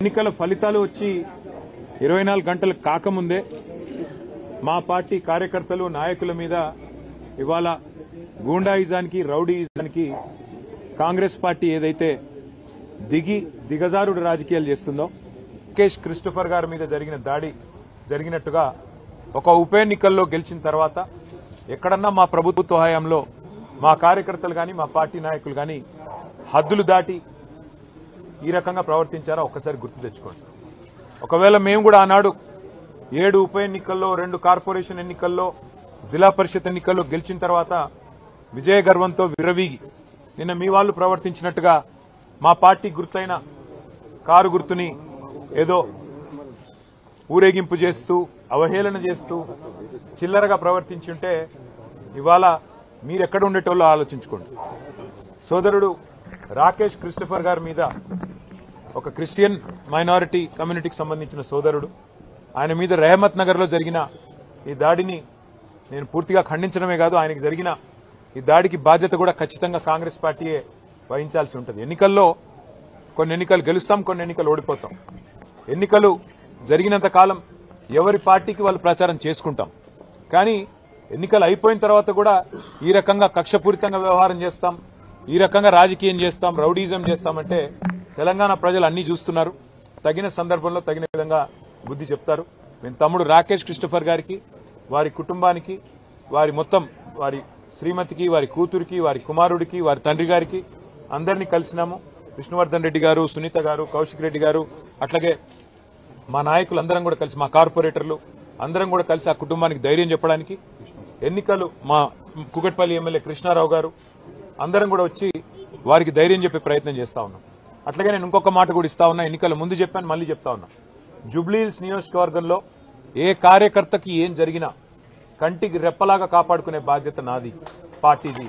ఎన్నికల ఫలితాలు వచ్చి 24 గంటలు కాకముందే మా పార్టీ కార్యకర్తలు నాయకుల మీద ఇవాళ గూండాయిజానికి రౌడీయిజానికి కాంగ్రెస్ పార్టీ ఏదైతే దిగజారుడు రాజకీయాలు చేస్తుందో కేష్ క్రిస్టోఫర్ గారి మీద జరిగిన దాడి జరిగినట్టుగా ఒక ఉప ఎన్నికల్లో గెలిచిన తర్వాత ఎక్కడన్నా మా ప్రభుత్వ హయాంలో మా కార్యకర్తలు గాని మా పార్టీ నాయకులు గాని హద్దులు దాటి ఈ రకంగా ప్రవర్తించారా ఒక్కసారి గుర్తు తెచ్చుకోండి. ఒకవేళ మేము కూడా ఆనాడు 7 ఉప ఎన్నికల్లో 2 కార్పొరేషన్ ఎన్నికల్లో జిల్లా పరిషత్ ఎన్నికల్లో గెలిచిన తర్వాత విజయ గర్వంతో విర్రవీగి నిన్న మీ వాళ్ళు ప్రవర్తించినట్టుగా మా పార్టీ గుర్తైన కారు గుర్తుని ఏదో ఊరేగింపు చేస్తూ అవహేళన చేస్తూ చిల్లరగా ప్రవర్తించుంటే ఇవాళ మీరెక్కడ ఉండేటోళ్ళో ఆలోచించుకోండి. సోదరుడు రాకేష్ క్రిస్టోఫర్ గారి మీద ఒక క్రిస్టియన్ మైనారిటీ కమ్యూనిటీకి సంబంధించిన సోదరుడు ఆయన మీద రెహమత్ నగర్ లో జరిగిన ఈ దాడిని నేను పూర్తిగా ఖండించడమే కాదు ఆయనకి జరిగిన ఈ దాడికి బాధ్యత కూడా ఖచ్చితంగా కాంగ్రెస్ పార్టీయే వహించాల్సి ఉంటుంది. ఎన్నికల్లో కొన్ని ఎన్నికలు గెలుస్తాం, కొన్ని ఎన్నికలు ఓడిపోతాం. ఎన్నికలు జరిగినంత కాలం ఎవరి పార్టీకి వాళ్ళు ప్రచారం చేసుకుంటాం. కానీ ఎన్నికలు అయిపోయిన తర్వాత కూడా ఈ రకంగా కక్షపూరితంగా వ్యవహారం చేస్తాం, ఈ రకంగా రాజకీయం చేస్తాం, రౌడీజం చేస్తామంటే తెలంగాణ ప్రజలు అన్ని చూస్తున్నారు. తగిన సందర్భంలో తగిన విధంగా బుద్ధి చెప్తారు. మేము తమ్ముడు రాకేష్ క్రిస్టోఫర్ గారికి, వారి కుటుంబానికి, వారి శ్రీమతికి, వారి కూతురికి, వారి కుమారుడికి, వారి తండ్రి గారికి అందరినీ కలిసినాము. విష్ణువర్ధన్ రెడ్డి గారు, సునీత గారు, కౌశిక్ రెడ్డి గారు, అట్లాగే మా నాయకులు అందరం కూడా కలిసి, మా కార్పొరేటర్లు అందరం కూడా కలిసి ఆ కుటుంబానికి ధైర్యం చెప్పడానికి ఎన్నికలు మా కుకట్పల్లి ఎమ్మెల్యే కృష్ణారావు గారు అందరం కూడా వచ్చి వారికి ధైర్యం చెప్పే ప్రయత్నం చేస్తా ఉన్నాం. అట్లాగే నేను ఇంకొక మాట కూడా ఇస్తా ఉన్నా, ఎన్నికల ముందు చెప్పాను మళ్ళీ చెప్తా ఉన్నా. జూబ్లీహిల్స్ నియోజకవర్గంలో ఏ కార్యకర్తకి ఏం జరిగినా కంటికి రెప్పలాగా కాపాడుకునే బాధ్యత నాది, పార్టీది.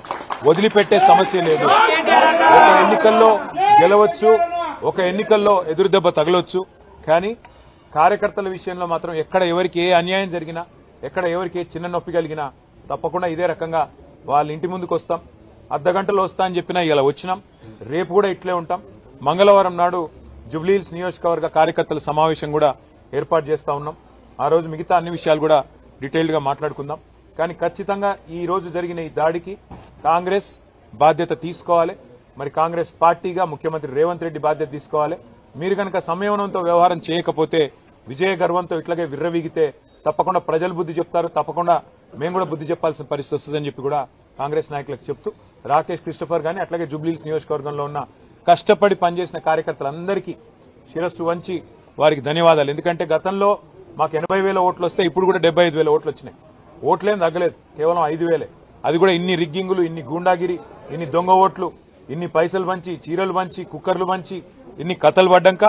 వదిలిపెట్టే సమస్య లేదు. ఒక ఎన్నికల్లో గెలవచ్చు, ఒక ఎన్నికల్లో ఎదురుదెబ్బ తగలొచ్చు, కానీ కార్యకర్తల విషయంలో మాత్రం ఎక్కడ ఎవరికి ఏ అన్యాయం జరిగినా, ఎక్కడ ఎవరికి ఏ చిన్న నొప్పి కలిగినా తప్పకుండా ఇదే రకంగా వాళ్ళ ఇంటి ముందుకు వస్తాం. అర్ధగంటలో వస్తా అని చెప్పినా ఇలా వచ్చినాం. రేపు కూడా ఇట్లే ఉంటాం. మంగళవారం నాడు జూబ్లీహిల్స్ నియోజకవర్గ కార్యకర్తల సమావేశం కూడా ఏర్పాటు చేస్తా ఉన్నాం. ఆ రోజు మిగతా అన్ని విషయాలు కూడా డీటెయిల్డ్ గా మాట్లాడుకుందాం. కానీ ఖచ్చితంగా ఈ రోజు జరిగిన ఈ దాడికి కాంగ్రెస్ బాధ్యత తీసుకోవాలి. మరి కాంగ్రెస్ పార్టీగా ముఖ్యమంత్రి రేవంత్ రెడ్డి బాధ్యత తీసుకోవాలి. మీరు కనుక సంయమనంతో వ్యవహారం చేయకపోతే, విజయ గర్వంతో ఇట్లాగే విర్రవీగితే తప్పకుండా ప్రజలు బుద్ధి చెప్తారు, తప్పకుండా మేము కూడా బుద్ధి చెప్పాల్సిన పరిస్థితి వస్తుందని చెప్పి కూడా కాంగ్రెస్ నాయకులకు చెప్తూ రాకేష్ క్రిస్టోఫర్ గాని అట్లాగే జూబ్లీహిల్స్ నియోజకవర్గంలో ఉన్న కష్టపడి పనిచేసిన కార్యకర్తలందరికీ శిరస్సు వంచి వారికి ధన్యవాదాలు. ఎందుకంటే గతంలో మాకు 80,000 ఓట్లు వస్తే ఇప్పుడు కూడా 75,000 ఓట్లు వచ్చినాయి. ఓట్లేం తగ్గలేదు, కేవలం 5,000. అది కూడా ఇన్ని రిగ్గింగులు, ఇన్ని గూండాగిరి, ఇన్ని దొంగ ఓట్లు, ఇన్ని పైసలు పంచి, చీరలు పంచి, కుక్కర్లు పంచి, ఇన్ని కథలు పడ్డాక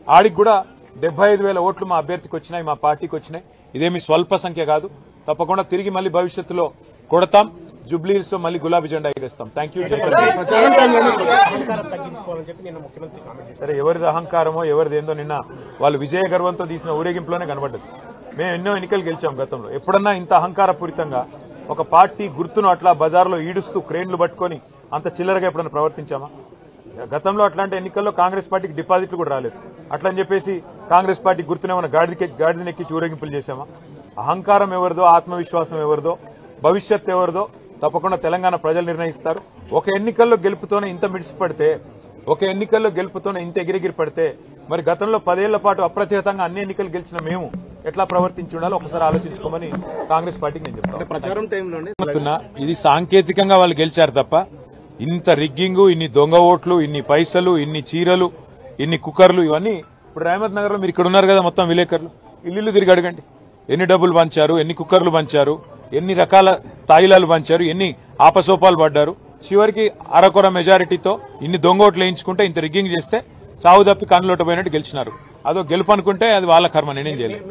ఆడికి కూడా 75,000 ఓట్లు మా అభ్యర్థికి వచ్చినాయి, మా పార్టీకి వచ్చినాయి. ఇదేమి స్వల్ప సంఖ్య కాదు. తప్పకుండా తిరిగి మళ్ళీ భవిష్యత్తులో కొడతాం. జూబ్లీహిల్స్ లో మళ్ళీ గులాబీ జెండా ఎగరేస్తాం. Thank you. సరే, ఎవరిది అహంకారమో ఎవరిది ఏందో నిన్న వాళ్ళు విజయ గర్వంతో తీసిన ఊరేగింపులోనే కనబడ్డది. మేము ఎన్నో ఎన్నికలు గెలిచాం గతంలో. ఎప్పుడన్నా ఇంత అహంకారపూరితంగా ఒక పార్టీ గుర్తును అట్లా బజార్లో ఈడుస్తూ క్రేన్లు పట్టుకొని అంత చిల్లరగా ఎప్పుడన్నా ప్రవర్తించామా? గతంలో అట్లాంటి ఎన్నికల్లో కాంగ్రెస్ పార్టీకి డిపాజిట్లు కూడా రాలేదు. అట్లని చెప్పేసి కాంగ్రెస్ పార్టీ గుర్తునేమన్నా గాడిదనెక్కి ఊరేగింపులు చేశామా? అహంకారం ఎవరిదో, ఆత్మవిశ్వాసం ఎవరిదో, భవిష్యత్ ఎవరిదో తప్పకుండా తెలంగాణ ప్రజలు నిర్ణయిస్తారు. ఒక ఎన్నికల్లో గెలుపుతోనే ఇంత మిడిసిపడితే, ఒక ఎన్నికల్లో గెలుపుతోనే ఇంత ఎగిరెగిరి పడితే, మరి గతంలో 10 ఏళ్ల పాటు అప్రతిహతంగా అన్ని ఎన్నికలు గెలిచిన మేము ఎట్లా ప్రవర్తించి ఉండాలో ఒకసారి ఆలోచించుకోమని కాంగ్రెస్ పార్టీకి నేను చెప్తాను. ప్రచారం టైంలో ఇది సాంకేతికంగా వాళ్ళు గెలిచారు తప్ప ఇంత రిగ్గింగు, ఇన్ని దొంగ ఓట్లు, ఇన్ని పైసలు, ఇన్ని చీరలు, ఇన్ని కుక్కర్లు, ఇవన్నీ ఇప్పుడు రెహమత్ నగర్ లో మీరు ఇక్కడ ఉన్నారు కదా, మొత్తం విలేకరులు ఇల్లు తిరిగి అడగండి. ఎన్ని డబ్బులు పంచారు, ఎన్ని కుక్కర్లు పంచారు, ఎన్ని రకాల తాయిలాలు పంచారు, ఎన్ని ఆపసోపాలు పడ్డారు. చివరికి అరకొర మెజారిటీతో ఇన్ని దొంగ ఓట్లు వేయించుకుంటే, ఇంత రిగ్గింగ్ చేస్తే చావు తప్పి కన్నులోట పోయినట్టు గెలిచినారు. అదో గెలుపు అనుకుంటే అది వాళ్ళ కర్మ, నేనేం చేయలేదు.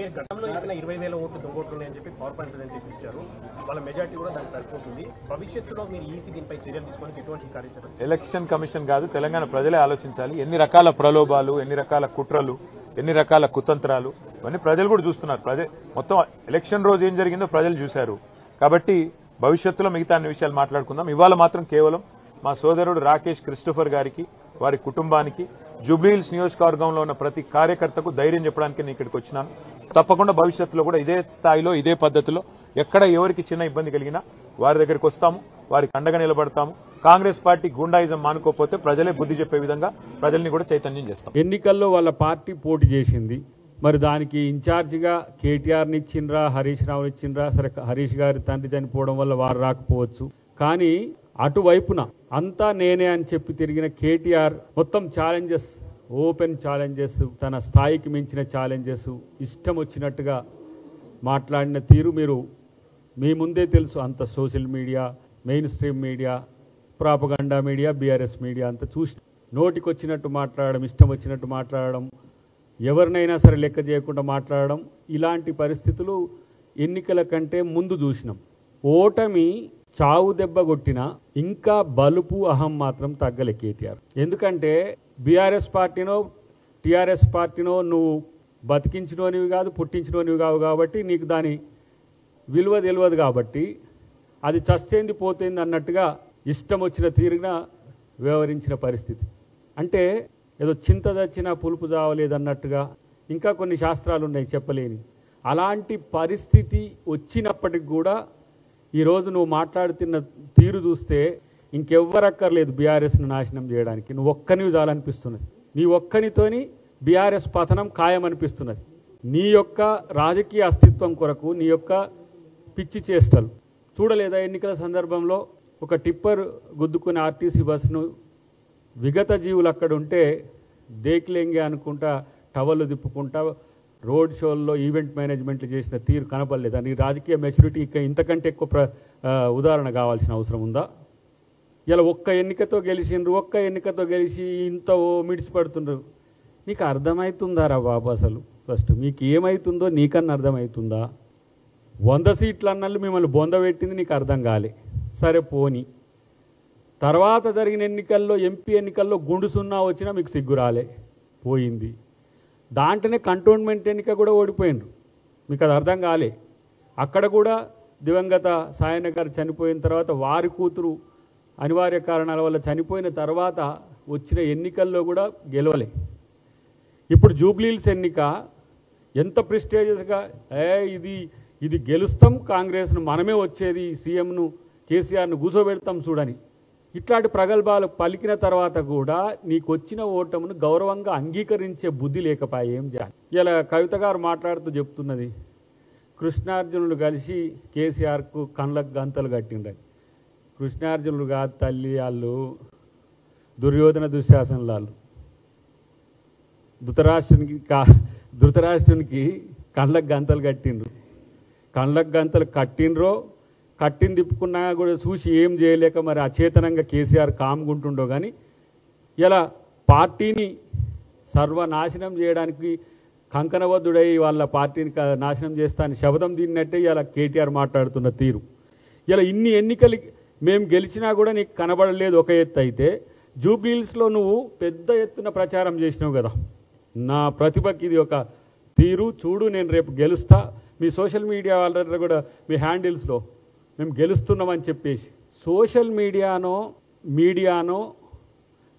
ఎలక్షన్ కమిషన్ కాదు, తెలంగాణ ప్రజలే ఆలోచించాలి. ఎన్ని రకాల ప్రలోభాలు, ఎన్ని రకాల కుట్రలు, ఎన్ని రకాల కుతంత్రాలు, ఇవన్నీ ప్రజలు కూడా చూస్తున్నారు. మొత్తం ఎలక్షన్ రోజు ఏం జరిగిందో ప్రజలు చూశారు. కాబట్టి భవిష్యత్తులో మిగతా అన్ని విషయాలు మాట్లాడుకుందాం. ఇవాళ మాత్రం కేవలం మా సోదరుడు రాకేష్ క్రిస్టోఫర్ గారికి, వారి కుటుంబానికి, జూబ్లీహిల్స్ నియోజకవర్గంలో ఉన్న ప్రతి కార్యకర్తకు ధైర్యం చెప్పడానికి నేను ఇక్కడికి వచ్చినాను. తప్పకుండా భవిష్యత్తులో కూడా ఇదే స్థాయిలో, ఇదే పద్ధతిలో ఎక్కడ ఎవరికి చిన్న ఇబ్బంది కలిగినా వారి దగ్గరికి వస్తాము, వారికి అండగా నిలబడతాము. కాంగ్రెస్ పార్టీ గుండాయిజం మానుకోకపోతే ప్రజలే బుద్ధి చెప్పే విధంగా ప్రజల్ని కూడా చైతన్యం చేస్తాం. ఎన్నికల్లో వాళ్ళ పార్టీ పోటీ చేసింది, మరి దానికి ఇన్ఛార్జిగా కేటీఆర్ని ఇచ్చిండ్రా, హరీష్ రావుని ఇచ్చిండ్రా. సరే, హరీష్ గారి తండ్రి చనిపోవడం వల్ల వారు రాకపోవచ్చు, కానీ అటువైపున అంతా నేనే అని చెప్పి తిరిగిన కేటీఆర్ మొత్తం ఛాలెంజెస్, ఓపెన్ ఛాలెంజెస్, తన స్థాయికి మించిన ఛాలెంజెస్, ఇష్టం వచ్చినట్టుగా మాట్లాడిన తీరు మీరు మీ ముందే తెలుసు. అంత social media, main stream media, propaganda media, BRS media అంతా చూసి నోటికి వచ్చినట్టు మాట్లాడడం, ఇష్టం వచ్చినట్టు మాట్లాడడం, ఎవరినైనా సరే లెక్క చేయకుండా మాట్లాడడం, ఇలాంటి పరిస్థితులు ఎన్నికల కంటే ముందు చూసినాం. ఓటమి చావు దెబ్బ కొట్టినా ఇంకా బలుపు, అహం మాత్రం తగ్గలే కేటీఆర్. ఎందుకంటే బీఆర్ఎస్ పార్టీనో టీఆర్ఎస్ పార్టీనో నువ్వు బతికించినోనివి కాదు, పుట్టించినోనివి కావు, కాబట్టి నీకు దాని విలువ తెలియదు. కాబట్టి అది చస్తేంది పోతేంది అన్నట్టుగా ఇష్టం వచ్చిన తీరున వ్యవహరించిన పరిస్థితి. అంటే ఏదో చింత చచ్చినా పులుపు చావలేదన్నట్టుగా ఇంకా కొన్ని శాస్త్రాలు ఉన్నాయి చెప్పలేని. అలాంటి పరిస్థితి వచ్చినప్పటికి కూడా ఈరోజు నువ్వు మాట్లాడుతున్న తీరు చూస్తే ఇంకెవ్వరక్కర్లేదు బీఆర్ఎస్ను నాశనం చేయడానికి. నువ్వు ఒక్కనివి చాలనిపిస్తున్నది. నీ ఒక్కనితోని బీఆర్ఎస్ పతనం ఖాయమనిపిస్తున్నది. నీ యొక్క రాజకీయ అస్తిత్వం కొరకు నీ యొక్క పిచ్చి చేష్టలు చూడలేదా? ఎన్నికల సందర్భంలో ఒక టిప్పర్ గుద్దుకునే ఆర్టీసీ బస్సును విగత జీవులు అక్కడ ఉంటే దేక్లేంగే అనుకుంటా టవల్లు తిప్పుకుంటా రోడ్ షోల్లో ఈవెంట్ మేనేజ్మెంట్లు చేసిన తీరు కనపడలేదా? నీ రాజకీయ మెచ్యూరిటీ ఇంతకంటే ఎక్కువ ఉదాహరణ కావాల్సిన అవసరం ఉందా? ఇలా ఒక్క ఎన్నికతో గెలిచిండ్రు, ఒక్క ఎన్నికతో గెలిచి ఇంత మిడిచిపడుతుండ్రు. నీకు అర్థమవుతుందారా బాబు? అసలు ఫస్ట్ మీకు ఏమవుతుందో నీకన్నా అర్థమవుతుందా? 100 సీట్లు అన్నట్లు మిమ్మల్ని బొందబెట్టింది నీకు అర్థం కాలే. సరే పోని, తర్వాత జరిగిన ఎన్నికల్లో, ఎంపీ ఎన్నికల్లో గుండు సున్నా వచ్చినా మీకు సిగ్గు రాలే, పోయింది. దాంట్లోనే కంటోన్మెంట్ ఎన్నిక కూడా ఓడిపోయినరు, మీకు అది అర్థం కాలే. అక్కడ కూడా దివంగత సాయన్న గారు చనిపోయిన తర్వాత వారి కూతురు అనివార్య కారణాల వల్ల చనిపోయిన తర్వాత వచ్చిన ఎన్నికల్లో కూడా గెలవలే. ఇప్పుడు జూబ్లీహిల్స్ ఎన్నిక ఎంత ప్రెస్టీజియస్గా, ఇది గెలుస్తాం, కాంగ్రెస్ను మనమే వచ్చేది, సీఎంను కేసీఆర్ను కూర్చోబెడతాం చూడని ఇట్లాంటి ప్రగల్భాలు పలికిన తర్వాత కూడా నీకు వచ్చిన ఓటమును గౌరవంగా అంగీకరించే బుద్ధి లేకపోయా ఏం చేయాలి? ఇలా కవిత గారు మాట్లాడుతూ చెప్తున్నది, కృష్ణార్జునులు కలిసి కేసీఆర్కు కళ్ళకు గంతలు కట్టిండ్రు. కృష్ణార్జునులు కాదు తల్లి, వాళ్ళు దుర్యోధన దుశ్శాసనులు. వాళ్ళు ధృతరాష్ట్రునికి కళ్ళకు గంతలు కట్టిండ్రు. కళ్ళకు గంతలు కట్టింది తిప్పుకున్నా కూడా చూసి ఏం చేయలేక మరి అచేతనంగా కేసీఆర్ కామ్గుంటుండో. కానీ ఇలా పార్టీని సర్వనాశనం చేయడానికి కంకణబద్ధుడై వాళ్ళ పార్టీని నాశనం చేస్తా అని శబదం తిన్నట్టే ఇలా కేటీఆర్ మాట్లాడుతున్న తీరు. ఇలా ఇన్ని ఎన్నికలు మేము గెలిచినా కూడా నీకు కనబడలేదు ఒక ఎత్తు అయితే, జూబ్లీహిల్స్లో నువ్వు పెద్ద ఎత్తున ప్రచారం చేసినావు కదా, నా ప్రతిభకి ఇది ఒక తీరు చూడు, నేను రేపు గెలుస్తా, మీ సోషల్ మీడియా వాళ్ళ కూడా మీ హ్యాండిల్స్లో మేము గెలుస్తున్నామని చెప్పేసి. సోషల్ మీడియానో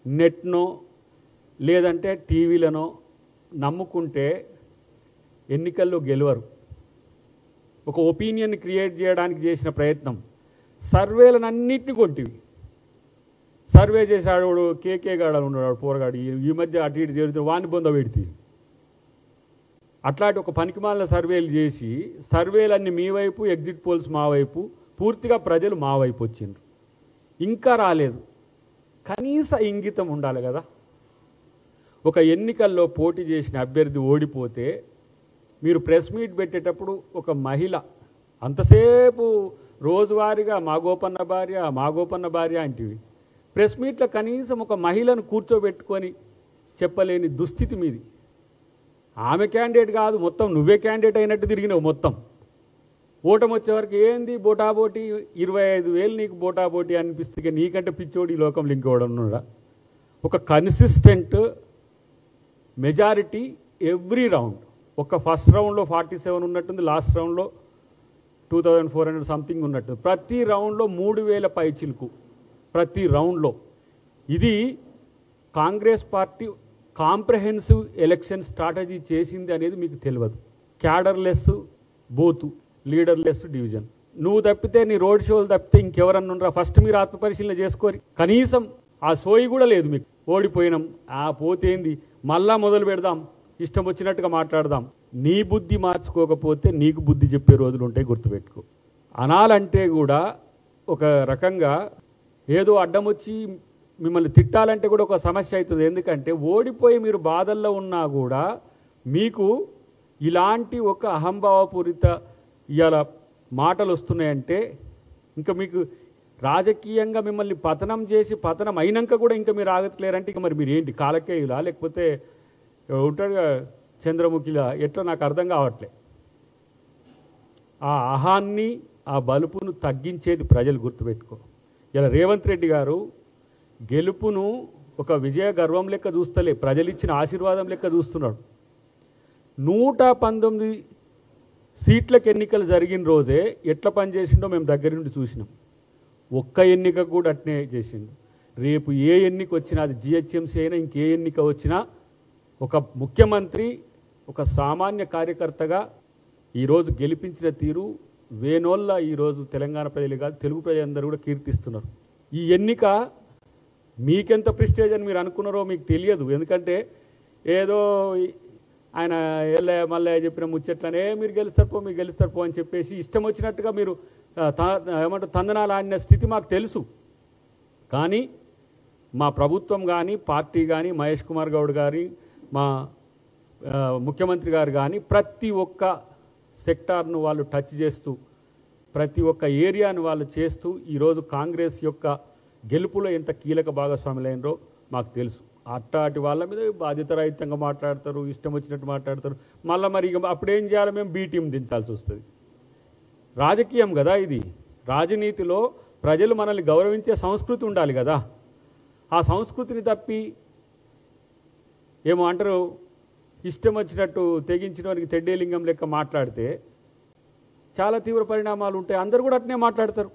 నెట్నో లేదంటే టీవీలనో నమ్ముకుంటే ఎన్నికల్లో గెలవరు. ఒక ఒపీనియన్ క్రియేట్ చేయడానికి చేసిన ప్రయత్నం, సర్వేలనన్నింటినీ కొంటివి. సర్వే చేసాడు కేకే గాడు ఉన్నాడు, పోరగాడు ఈ మధ్య అటు ఇటు చేరుతూ వాని బొంద పెడితే. అట్లాంటి ఒక పనికిమాలిన సర్వేలు చేసి, సర్వేలన్నీ మీ వైపు, ఎగ్జిట్ పోల్స్ మా వైపు, పూర్తిగా ప్రజలు మా వైపు వచ్చిండ్రు. ఇంకా రాలేదు. కనీస ఇంగితం ఉండాలి కదా. ఒక ఎన్నికల్లో పోటీ చేసిన అభ్యర్థి ఓడిపోతే మీరు ప్రెస్ మీట్ పెట్టేటప్పుడు ఒక మహిళ అంతసేపు రోజువారీగా మా గోపన్న భార్య అంటివి. ప్రెస్ మీట్లో కనీసం ఒక మహిళను కూర్చోబెట్టుకొని చెప్పలేని దుస్థితి మీది. ఆమె క్యాండిడేట్ కాదు, మొత్తం నువ్వే క్యాండిడేట్ అయినట్టు తిరిగినావు. మొత్తం ఓటమి వచ్చేవరకు ఏంది బోటాబోటీ, 25,000 నీకు బోటాబోటీ అనిపిస్తే నీకంటే పిచ్చోడు ఈ లోకంలో ఇంకోవడం ఉన్నాడా? ఒక కన్సిస్టెంట్ మెజారిటీ ఎవ్రీ రౌండ్. ఒక ఫస్ట్ రౌండ్లో 47 ఉన్నట్టుంది, లాస్ట్ రౌండ్లో 2400 సంథింగ్ ఉన్నట్టు. ప్రతి రౌండ్లో 3,000 పైచిలుకు ప్రతి రౌండ్లో. ఇది Congress party comprehensive election strategy చేసింది అనేది మీకు తెలియదు. క్యాడర్లెస్ బూత్, లీడర్లెస్ డివిజన్. నువ్వు తప్పితే, నీ రోడ్ షోలు తప్పితే ఇంకెవరన్నా ఉండరా? ఫస్ట్ మీరు ఆత్మపరిశీలన చేసుకోరు. కనీసం ఆ సోయి కూడా లేదు మీకు. ఓడిపోయినాం, పోతేంది, మళ్ళా మొదలు పెడదాం, ఇష్టం వచ్చినట్టుగా మాట్లాడదాం. నీ బుద్ధి మార్చుకోకపోతే నీకు బుద్ధి చెప్పే రోజులు ఉంటాయి, గుర్తుపెట్టుకో. అనాలంటే కూడా ఒక రకంగా ఏదో అడ్డం వచ్చి మిమ్మల్ని తిట్టాలంటే కూడా ఒక సమస్య అవుతుంది. ఎందుకంటే ఓడిపోయి మీరు బాధల్లో ఉన్నా కూడా మీకు ఇలాంటి ఒక అహంభావపూరిత ఇవాళ మాటలు వస్తున్నాయంటే ఇంకా మీకు రాజకీయంగా మిమ్మల్ని పతనం చేసి, పతనం అయినాక కూడా ఇంకా మీరు ఆగట్లేరంటే ఇక మరి మీరు ఏంటి, కాలకేయులా లేకపోతే ఉంటాడుగా చంద్రముఖిలా, ఎట్లా నాకు అర్థం కావట్లే. ఆ అహాన్ని, ఆ బలుపును తగ్గించేది ప్రజలు, గుర్తుపెట్టుకో. ఇలా రేవంత్ రెడ్డి గారు గెలుపును ఒక విజయ గర్వం లెక్క చూస్తలే, ప్రజలిచ్చిన ఆశీర్వాదం లెక్క చూస్తున్నాడు. 119 సీట్లకు ఎన్నికలు జరిగిన రోజే ఎట్లా పనిచేసిండో మేము దగ్గర నుండి చూసినాం. ఒక్క ఎన్నిక కూడా అట్నే చేసిండు. రేపు ఏ ఎన్నిక వచ్చినా, అది జిహెచ్ఎంసీ అయినా ఇంకే ఎన్నిక వచ్చినా, ఒక ముఖ్యమంత్రి ఒక సామాన్య కార్యకర్తగా ఈరోజు గెలిపించిన తీరు వేనోళ్ళ ఈరోజు తెలంగాణ ప్రజలు కాదు, తెలుగు ప్రజలందరూ కూడా కీర్తిస్తున్నారు. ఈ ఎన్నిక మీకెంత ప్రెస్టేజ్ అని మీరు అనుకున్నారో మీకు తెలియదు. ఎందుకంటే ఏదో ఆయన మళ్ళీ చెప్పిన ముచ్చట్లనే మీరు గెలుస్తారు పో అని చెప్పేసి ఇష్టం వచ్చినట్టుగా మీరు ఏమంటారు తందనాలు ఆడిన స్థితి మాకు తెలుసు. కానీ మా ప్రభుత్వం కానీ, పార్టీ కానీ, మహేష్ కుమార్ గౌడ్ గారి, మా ముఖ్యమంత్రి గారు కానీ ప్రతి ఒక్క సెక్టార్ను వాళ్ళు టచ్ చేస్తూ, ప్రతి ఒక్క ఏరియాను వాళ్ళు చేస్తూ ఈరోజు కాంగ్రెస్ యొక్క గెలుపులో ఎంత కీలక భాగస్వాములైనరో మాకు తెలుసు. అట్టాటి వాళ్ళ మీద బాధ్యతారహితంగా మాట్లాడతారు, ఇష్టం వచ్చినట్టు మాట్లాడతారు. మళ్ళీ మరి అప్పుడేం చేయాలి, మేము బీ టీం దించాల్సి వస్తుంది. రాజకీయం కదా ఇది. రాజనీతిలో ప్రజలు మనల్ని గౌరవించే సంస్కృతి ఉండాలి కదా. ఆ సంస్కృతిని తప్పి ఏమో అంటారు, ఇష్టం వచ్చినట్టు తెగించిన వారికి తెడ్డేలింగం లెక్క మాట్లాడితే చాలా తీవ్ర పరిణామాలు ఉంటాయి. అందరూ కూడా అట్నే మాట్లాడతారు.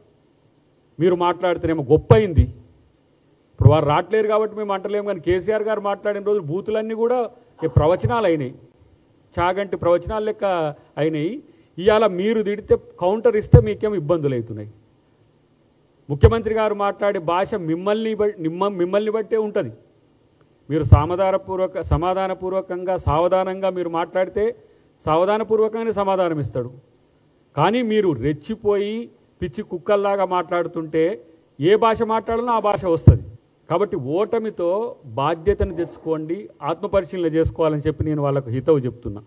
మీరు మాట్లాడితేనేమో గొప్ప అయింది. ఇప్పుడు వారు రావట్లేరు కాబట్టి మేము అంటలేము, కానీ కేసీఆర్ గారు మాట్లాడిన రోజులు బూతులన్నీ కూడా ప్రవచనాలు అయినాయి, చాగంటి ప్రవచనాలు లెక్క అయినాయి. ఇవాళ మీరు తిడితే కౌంటర్ ఇస్తే మీకేమో ఇబ్బందులు అవుతున్నాయి. ముఖ్యమంత్రి గారు మాట్లాడే భాష మిమ్మల్ని బట్టే ఉంటుంది. మీరు సమాధానపూర్వకంగా సావధానంగా మీరు మాట్లాడితే సావధానపూర్వకంగానే సమాధానం ఇస్తాడు. కానీ మీరు రెచ్చిపోయి పిచ్చి కుక్కల్లాగా మాట్లాడుతుంటే ఏ భాష మాట్లాడాలో ఆ భాష వస్తుంది. కాబట్టి ఓటమితో బాధ్యతను తెచ్చుకోండి, ఆత్మపరిశీలన చేసుకోవాలని చెప్పి నేను వాళ్ళకు హితవు చెప్తున్నా.